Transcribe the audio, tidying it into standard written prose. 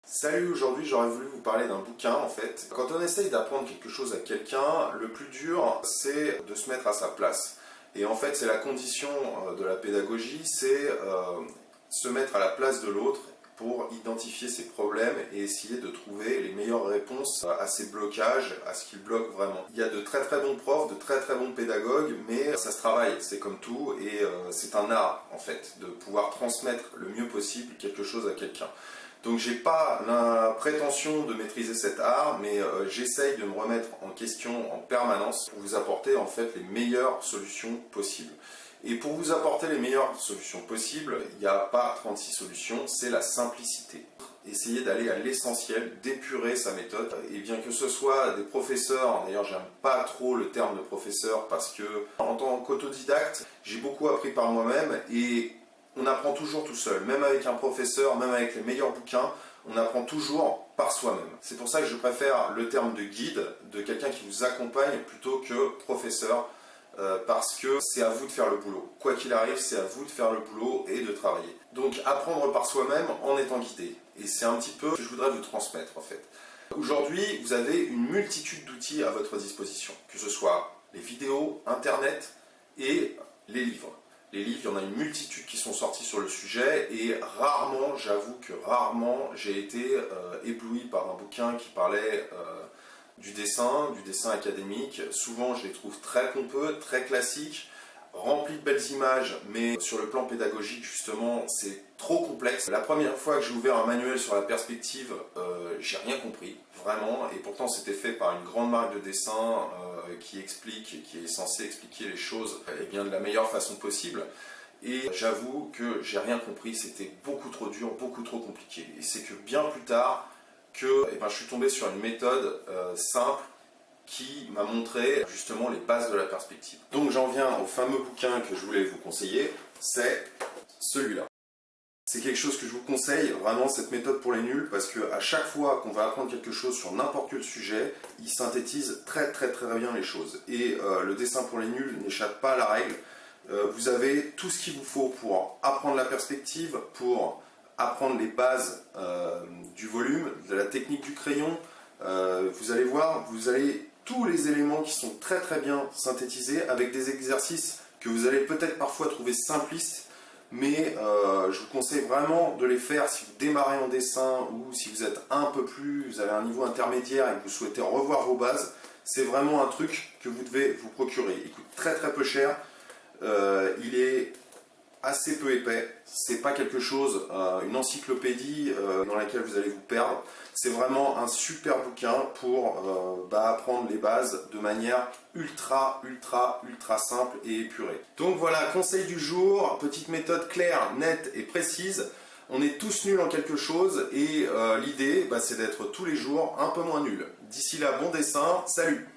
Salut, aujourd'hui j'aurais voulu vous parler d'un bouquin en fait. Quand on essaye d'apprendre quelque chose à quelqu'un, le plus dur c'est de se mettre à sa place. Et en fait c'est la condition de la pédagogie, c'est se mettre à la place de l'autre pour identifier ses problèmes et essayer de trouver les meilleures réponses à ses blocages, à ce qui bloque vraiment. Il y a de très très bons profs, de très très bons pédagogues, mais ça se travaille, c'est comme tout, et c'est un art en fait, de pouvoir transmettre le mieux possible quelque chose à quelqu'un. Donc j'ai pas la prétention de maîtriser cet art, mais j'essaye de me remettre en question en permanence pour vous apporter en fait les meilleures solutions possibles. Et pour vous apporter les meilleures solutions possibles, il n'y a pas 36 solutions, c'est la simplicité. Essayez d'aller à l'essentiel, d'épurer sa méthode. Et bien que ce soit des professeurs, d'ailleurs j'aime pas trop le terme de professeur parce que en tant qu'autodidacte, j'ai beaucoup appris par moi-même et on apprend toujours tout seul, même avec un professeur, même avec les meilleurs bouquins, on apprend toujours par soi-même. C'est pour ça que je préfère le terme de guide, de quelqu'un qui vous accompagne plutôt que professeur, parce que c'est à vous de faire le boulot. Quoi qu'il arrive, c'est à vous de faire le boulot et de travailler. Donc apprendre par soi-même en étant guidé. Et c'est un petit peu ce que je voudrais vous transmettre en fait. Aujourd'hui, vous avez une multitude d'outils à votre disposition, que ce soit les vidéos, internet et les livres. Les livres, il y en a une multitude qui sont sortis sur le sujet et rarement, j'avoue que rarement, j'ai été ébloui par un bouquin qui parlait du dessin académique. Souvent, je les trouve très pompeux, très classiques, remplis de belles images, mais sur le plan pédagogique, justement, c'est trop complexe. La première fois que j'ai ouvert un manuel sur la perspective, j'ai rien compris, vraiment, et pourtant c'était fait par une grande marque de dessin qui est censée expliquer les choses bien, de la meilleure façon possible. Et j'avoue que j'ai rien compris, c'était beaucoup trop dur, beaucoup trop compliqué. Et c'est que bien plus tard, que je suis tombé sur une méthode simple qui m'a montré justement les bases de la perspective. Donc j'en viens au fameux bouquin que je voulais vous conseiller, c'est celui-là. C'est quelque chose que je vous conseille, vraiment cette méthode pour les nuls, parce qu'à chaque fois qu'on va apprendre quelque chose sur n'importe quel sujet, il synthétise très bien les choses. Et le dessin pour les nuls n'échappe pas à la règle. Vous avez tout ce qu'il vous faut pour apprendre la perspective, pour apprendre les bases du volume, de la technique du crayon. Vous allez voir, vous avez tous les éléments qui sont très bien synthétisés avec des exercices que vous allez peut-être parfois trouver simplistes, mais je vous conseille vraiment de les faire si vous démarrez en dessin ou si vous êtes vous avez un niveau intermédiaire et que vous souhaitez revoir vos bases. C'est vraiment un truc que vous devez vous procurer. Il coûte très peu cher, il est assez peu épais, c'est pas quelque chose, une encyclopédie dans laquelle vous allez vous perdre. C'est vraiment un super bouquin pour apprendre les bases de manière ultra simple et épurée. Donc voilà, conseil du jour, petite méthode claire, nette et précise. On est tous nuls en quelque chose et l'idée c'est d'être tous les jours un peu moins nuls. D'ici là, bon dessin, salut!